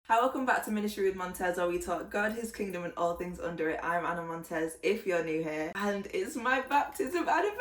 Hi, welcome back to Ministry with Montez, where we talk God, His kingdom, and all things under it. I'm Anna Montez, if you're new here, and it's my baptism anniversary.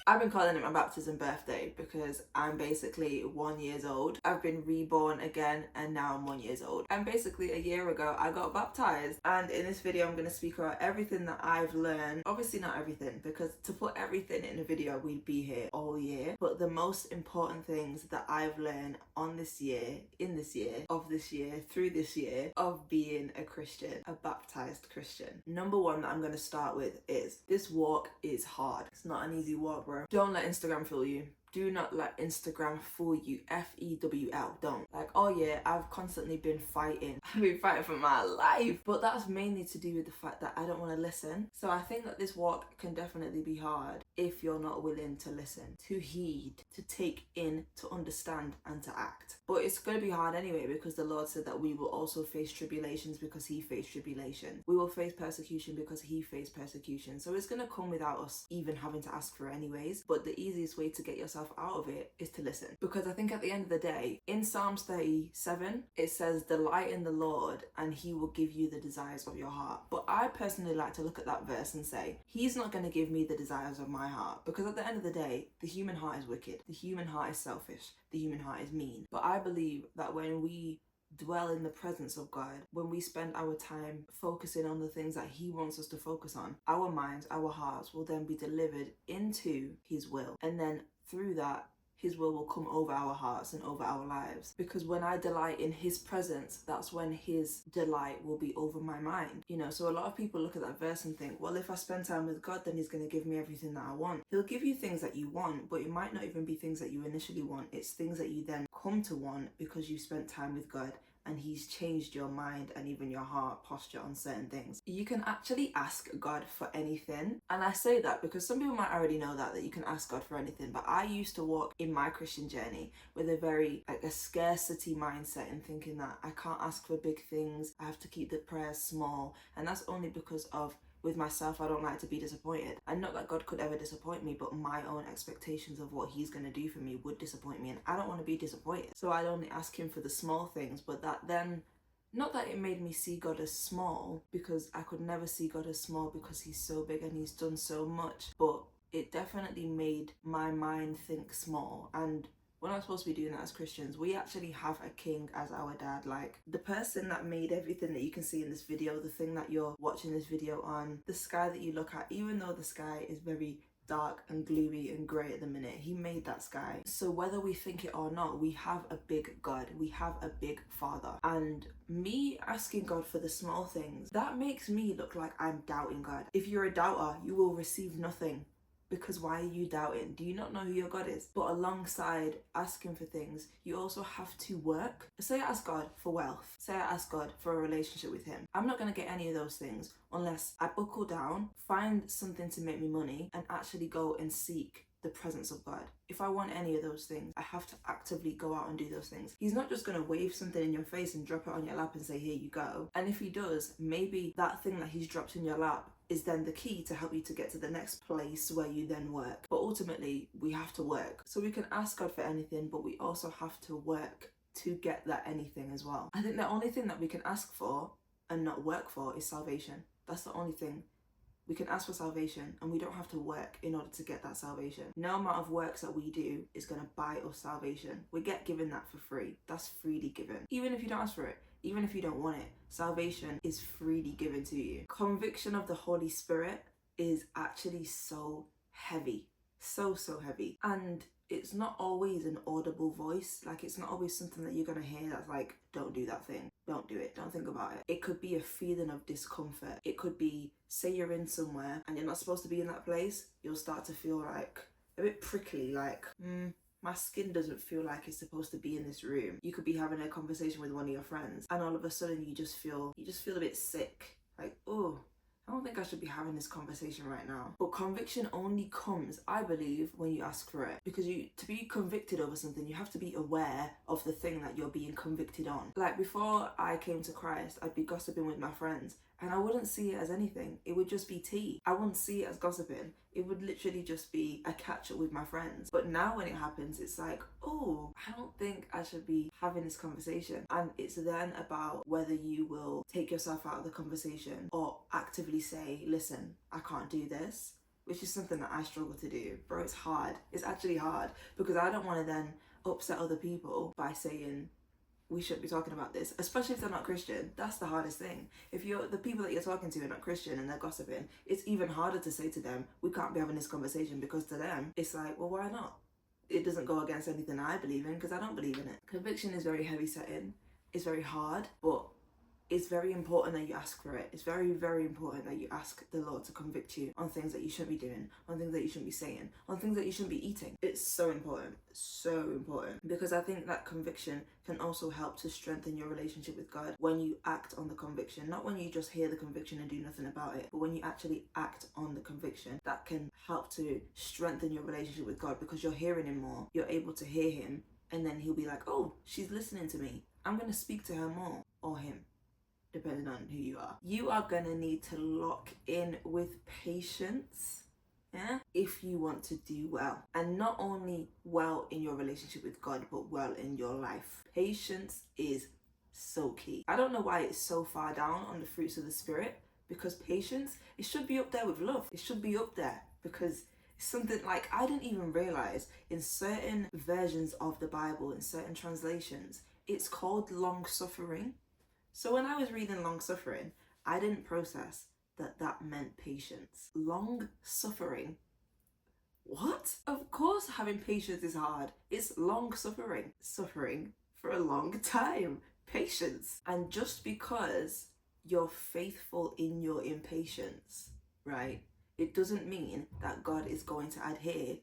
I've been calling it my baptism birthday because I'm basically 1 year old. I've been reborn again, and now I'm 1 year old. And basically a year ago, I got baptized. And in this video, I'm going to speak about everything that I've learned. Obviously not everything, because to put everything in a video, we'd be here all year. But the most important things that I've learned on this year, in this year, of this year, through this year of being a Christian, a baptized Christian. Number one that I'm going to start with is this walk is hard. It's not an easy walk, bro. Don't let Instagram fool you. Do not let Instagram fool you. F-E-W-L. Don't. Like, oh yeah, I've constantly been fighting. I've been fighting for my life. But that's mainly to do with the fact that I don't want to listen. So I think that this walk can definitely be hard if you're not willing to listen, to heed, to take in, to understand, and to act. But it's going to be hard anyway, because the Lord said that we will also face tribulations because He faced tribulation. We will face persecution because He faced persecution. So it's going to come without us even having to ask for it anyways. But the easiest way to get yourself out of it is to listen. Because I think at the end of the day, in Psalms 37, it says, delight in the Lord and He will give you the desires of your heart. But I personally like to look at that verse and say, He's not going to give me the desires of my heart. Because at the end of the day, the human heart is wicked. The human heart is selfish. The human heart is mean. But I believe that when we dwell in the presence of God, when we spend our time focusing on the things that He wants us to focus on, our minds, our hearts will then be delivered into His will. And then through that, His will come over our hearts and over our lives. Because when I delight in His presence, that's when His delight will be over my mind. You know, so a lot of people look at that verse and think, well, if I spend time with God, then He's going to give me everything that I want. He'll give you things that you want, but it might not even be things that you initially want. It's things that you then come to want because you spent time with God and He's changed your mind and even your heart posture on certain things. You can actually ask God for anything. And I say that because some people might already know that you can ask God for anything. But I used to walk in my Christian journey with a scarcity mindset and thinking that I can't ask for big things. I have to keep the prayers small. And that's only because of with myself, I don't like to be disappointed. And not that God could ever disappoint me, but my own expectations of what He's going to do for me would disappoint me, and I don't want to be disappointed. So I'd only ask Him for the small things, but that then, not that it made me see God as small, because I could never see God as small because He's so big and He's done so much, but it definitely made my mind think small. And we're not supposed to be doing that as Christians. We actually have a king as our dad. Like, the person that made everything that you can see in this video, the thing that you're watching this video on, the sky that you look at, even though the sky is very dark and gloomy and grey at the minute, He made that sky. So whether we think it or not, we have a big God. We have a big Father. And me asking God for the small things, that makes me look like I'm doubting God. If you're a doubter, you will receive nothing. Because why are you doubting? Do you not know who your God is? But alongside asking for things, you also have to work. Say I ask God for wealth. Say I ask God for a relationship with Him. I'm not going to get any of those things unless I buckle down, find something to make me money, and actually go and seek the presence of God. If I want any of those things, I have to actively go out and do those things. He's not just going to wave something in your face and drop it on your lap and say, here you go. And if He does, maybe that thing that He's dropped in your lap is then the key to help you to get to the next place where you then work. But ultimately, we have to work. So we can ask God for anything, but we also have to work to get that anything as well. I think the only thing that we can ask for and not work for is salvation. That's the only thing. We can ask for salvation and we don't have to work in order to get that salvation. No amount of works that we do is going to buy us salvation. We get given that for free. That's freely given. Even if you don't ask for it, even if you don't want it, salvation is freely given to you. Conviction of the Holy Spirit is actually so heavy. So heavy. And it's not always an audible voice. Like, it's not always something that you're going to hear that's like, don't do that thing. Don't do it. Don't think about it. It could be a feeling of discomfort. It could be, say you're in somewhere and you're not supposed to be in that place. You'll start to feel like a bit prickly, like, my skin doesn't feel like it's supposed to be in this room. You could be having a conversation with one of your friends and all of a sudden you just feel a bit sick. Like, oh, I don't think I should be having this conversation right now. But conviction only comes, I believe, when you ask for it. Because to be convicted over something, you have to be aware of the thing that you're being convicted on. Like, before I came to Christ, I'd be gossiping with my friends and I wouldn't see it as anything. It would just be tea. I wouldn't see it as gossiping. It would literally just be a catch up with my friends. But now when it happens, it's like, oh, I don't think I should be having this conversation. And it's then about whether you will take yourself out of the conversation or actively say, listen, I can't do this, which is something that I struggle to do. Bro, it's hard. It's actually hard, because I don't want to then upset other people by saying, we shouldn't be talking about this, especially if they're not Christian. That's the hardest thing. If the people that you're talking to are not Christian and they're gossiping, it's even harder to say to them, we can't be having this conversation, because to them, it's like, well, why not? It doesn't go against anything I believe in, because I don't believe in it. Conviction is very heavy setting. It's very hard, but it's very important that you ask for it. It's very, very important that you ask the Lord to convict you on things that you shouldn't be doing, on things that you shouldn't be saying, on things that you shouldn't be eating. It's so important, because I think that conviction can also help to strengthen your relationship with God when you act on the conviction. Not when you just hear the conviction and do nothing about it, but when you actually act on the conviction. That can help to strengthen your relationship with God, because you're hearing him more. You're able to hear him, and then he'll be like, oh, she's listening to me. I'm going to speak to her more, or him, depending on who you are. You are gonna need to lock in with patience, if you want to do well. And not only well in your relationship with God, but well in your life. Patience is so key. I don't know why it's so far down on the fruits of the Spirit, because patience, it should be up there with love. It should be up there, because it's something like, I didn't even realize in certain versions of the Bible, in certain translations, it's called long suffering. So when I was reading long suffering, I didn't process that meant patience. Long suffering? What? Of course having patience is hard. It's long suffering. Suffering for a long time. Patience. And just because you're faithful in your impatience, right, it doesn't mean that God is going to adhere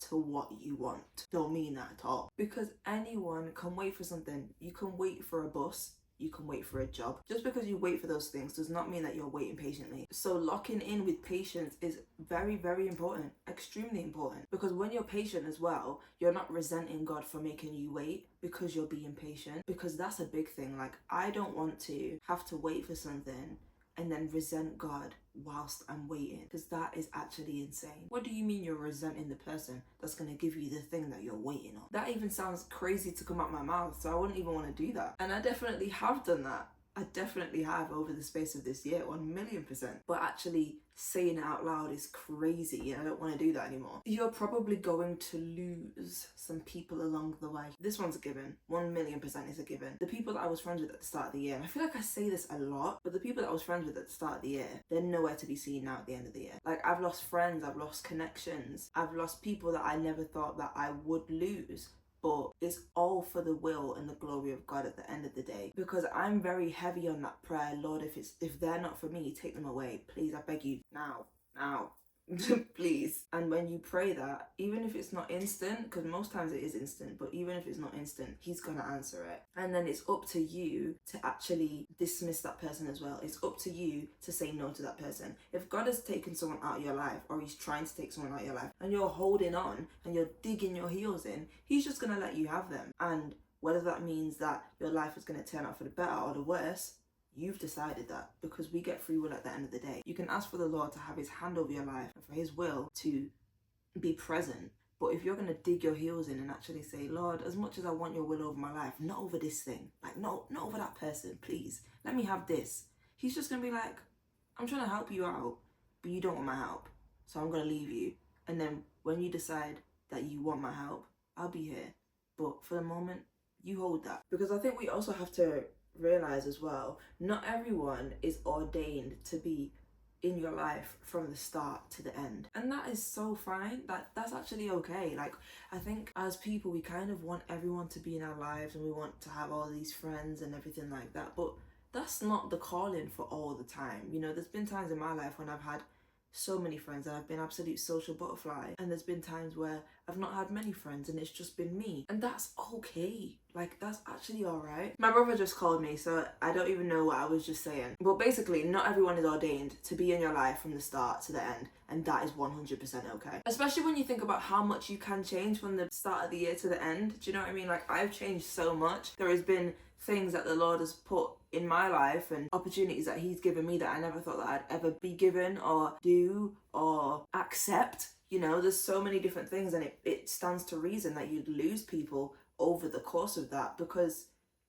to what you want. Don't mean that at all. Because anyone can wait for something. You can wait for a bus. You can wait for a job. Just because you wait for those things does not mean that you're waiting patiently. So locking in with patience is very, very important. Extremely important. Because when you're patient as well, you're not resenting God for making you wait because you're being patient. Because that's a big thing. Like, I don't want to have to wait for something and then resent God whilst I'm waiting, because that is actually insane. What do you mean you're resenting the person that's going to give you the thing that you're waiting on? That even sounds crazy to come out my mouth, so I wouldn't even want to do that. And I definitely have done that. I definitely have over the space of this year, 1,000,000%. But actually saying it out loud is crazy, and I don't want to do that anymore. You're probably going to lose some people along the way. This one's a given. 1,000,000% is a given. The people that I was friends with at the start of the year, and I feel like I say this a lot, but the people that I was friends with at the start of the year, they're nowhere to be seen now at the end of the year. Like, I've lost friends, I've lost connections, I've lost people that I never thought that I would lose. But it's all for the will and the glory of God at the end of the day. Because I'm very heavy on that prayer, Lord, if they're not for me, take them away. Please, I beg you, now. Please. And when you pray that, even if it's not instant, because most times it is instant, but even if it's not instant, he's gonna answer it. And then it's up to you to actually dismiss that person as well. It's up to you to say no to that person. If God has taken someone out of your life, or he's trying to take someone out of your life, and you're holding on and you're digging your heels in, he's just gonna let you have them. And whether that means that your life is gonna turn out for the better or the worse, you've decided that, because we get free will at the end of the day. You can ask for the Lord to have his hand over your life and for his will to be present. But if you're going to dig your heels in and actually say, Lord, as much as I want your will over my life, not over this thing, like not over that person, please, let me have this. He's just going to be like, I'm trying to help you out, but you don't want my help. So I'm going to leave you. And then when you decide that you want my help, I'll be here. But for the moment, you hold that. Because I think we also have to realize as well, not everyone is ordained to be in your life from the start to the end, and that is so fine. That's actually okay. Like, I think as people, we kind of want everyone to be in our lives and we want to have all these friends and everything like that, but that's not the calling for all the time. You know, there's been times in my life when I've had so many friends and I've been absolute social butterfly, and there's been times where I've not had many friends and it's just been me. And that's okay. Like, that's actually alright. My brother just called me, so I don't even know what I was just saying. But basically, not everyone is ordained to be in your life from the start to the end. And that is 100% okay. Especially when you think about how much you can change from the start of the year to the end. Do you know what I mean? Like, I've changed so much. There has been things that the Lord has put in my life and opportunities that he's given me that I never thought that I'd ever be given or do or accept. You know, there's so many different things, and it stands to reason that you'd lose people over the course of that because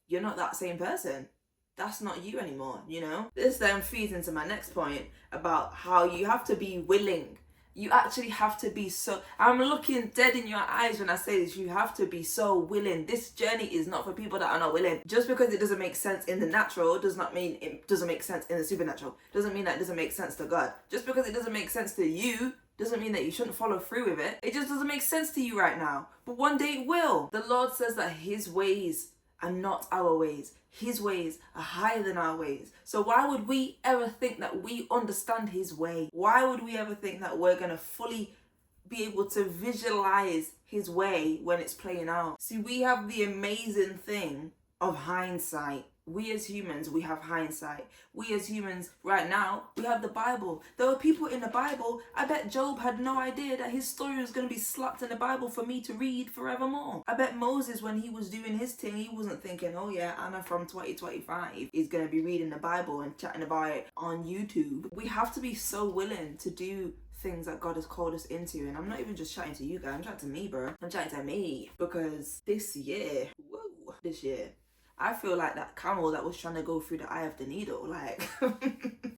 you're not that same person. That's not you anymore, you know? This then feeds into my next point about how you have to be willing. You actually have to be so... I'm looking dead in your eyes when I say this. You have to be so willing. This journey is not for people that are not willing. Just because it doesn't make sense in the natural does not mean it doesn't make sense in the supernatural. Doesn't mean that it doesn't make sense to God. Just because it doesn't make sense to you doesn't mean that you shouldn't follow through with it. It just doesn't make sense to you right now. But one day it will. The Lord says that his ways are not our ways. His ways are higher than our ways. So why would we ever think that we understand his way? Why would we ever think that we're going to fully be able to visualize his way when it's playing out? See, we have the amazing thing of hindsight. We as humans, we have hindsight. We as humans, right now, we have the Bible. There were people in the Bible, I bet Job had no idea that his story was going to be slapped in the Bible for me to read forevermore. I bet Moses, when he was doing his thing, he wasn't thinking, oh yeah, Anna from 2025 is going to be reading the Bible and chatting about it on YouTube. We have to be so willing to do things that God has called us into. And I'm not even just chatting to you guys, I'm chatting to me, bro. I'm chatting to me. Because this year, I feel like that camel that was trying to go through the eye of the needle. Like,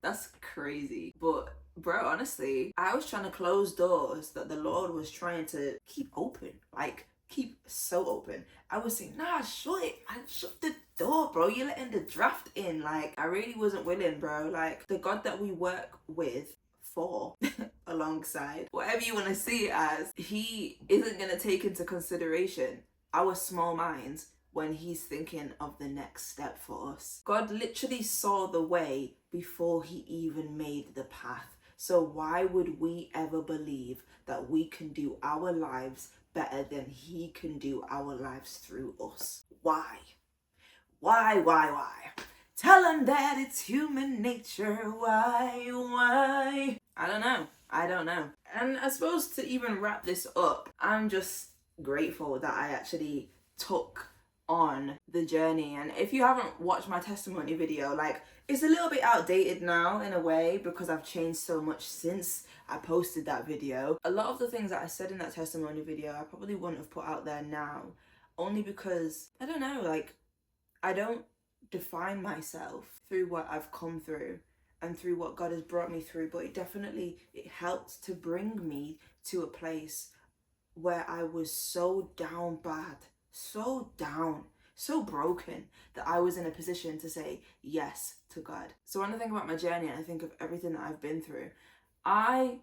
that's crazy. But, bro, honestly, I was trying to close doors that the Lord was trying to keep open. Like, keep so open. I was saying, nah, shut it, man. Shut the door, bro. You're letting the draft in. Like, I really wasn't willing, bro. Like, the God that we work with, alongside, whatever you want to see it as, he isn't going to take into consideration our small minds when he's thinking of the next step for us. God literally saw the way before he even made the path. So why would we ever believe that we can do our lives better than he can do our lives through us? Why? Why? Tell him that it's human nature. Why? I don't know. And I suppose to even wrap this up, I'm just grateful that I actually took on the journey. And if you haven't watched my testimony video, like, it's a little bit outdated now in a way because I've changed so much since I posted that video. A lot of the things that I said in that testimony video I probably wouldn't have put out there now, only because I don't know, like, I don't define myself through what I've come through and through what God has brought me through, but it helped to bring me to a place where I was so down bad, so down, so broken, that I was in a position to say yes to God. So when I think about my journey and I think of everything that I've been through,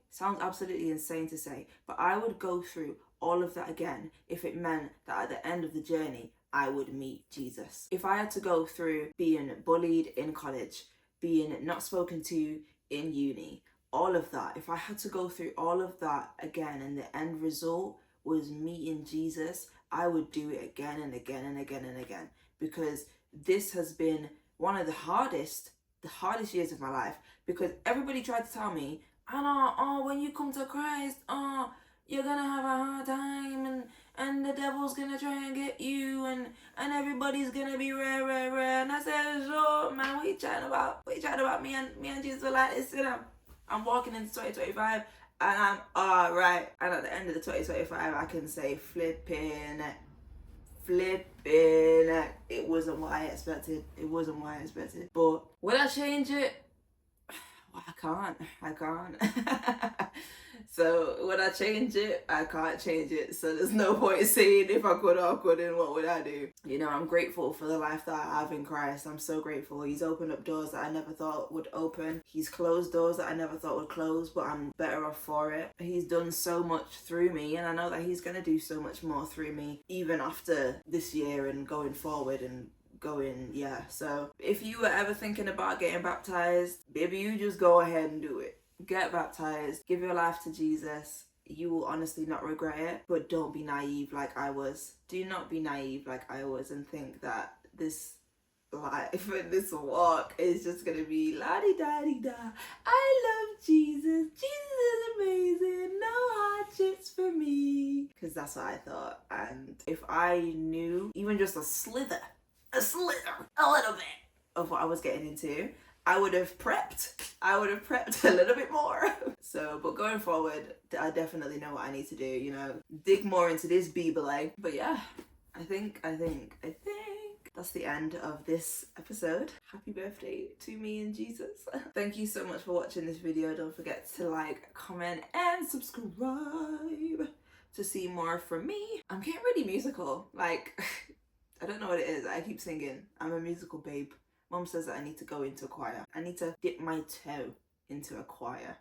sounds absolutely insane to say, but I would go through all of that again if it meant that at the end of the journey, I would meet Jesus. If I had to go through being bullied in college, being not spoken to in uni, all of that, if I had to go through all of that again and the end result was meeting Jesus, I would do it again and again and again and again, because this has been one of the hardest years of my life, because everybody tried to tell me, Anna, when you come to Christ, you're gonna have a hard time and the devil's gonna try and get you and everybody's gonna be rare. And I said, sure, man, what you chatting about? What you chatting about? Me and Jesus were like, listen, I'm walking into 2025 and I'm alright. And at the end of the 2025, I can say flipping. It wasn't what I expected. But would I change it? Well, I can't. So would I change it? I can't change it. So there's no point saying if I could or couldn't, what would I do? You know, I'm grateful for the life that I have in Christ. I'm so grateful. He's opened up doors that I never thought would open. He's closed doors that I never thought would close, but I'm better off for it. He's done so much through me, and I know that he's going to do so much more through me, even after this year and going forward and so if you were ever thinking about getting baptized, baby, you just go ahead and do it. Get baptized, give your life to Jesus, you will honestly not regret it. But don't be naive like I was. Do not be naive like I was and think that this life and this walk is just gonna be la-di-da-di-da. I love Jesus. Jesus is amazing. No hardships for me. Because that's what I thought. And if I knew even just a little bit of what I was getting into, I would have prepped a little bit more. So, but going forward, I definitely know what I need to do, you know, dig more into this Bible. But yeah, I think that's the end of this episode. Happy birthday to me and Jesus. Thank you so much for watching this video. Don't forget to like, comment, and subscribe to see more from me. I'm getting really musical. Like, I don't know what it is. I keep singing. I'm a musical babe. Mom says that I need to go into a choir. I need to dip my toe into a choir.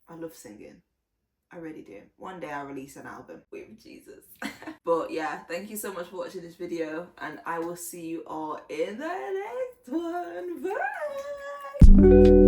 I love singing. I really do. One day I'll release an album with Jesus. But yeah, thank you so much for watching this video, and I will see you all in the next one. Bye!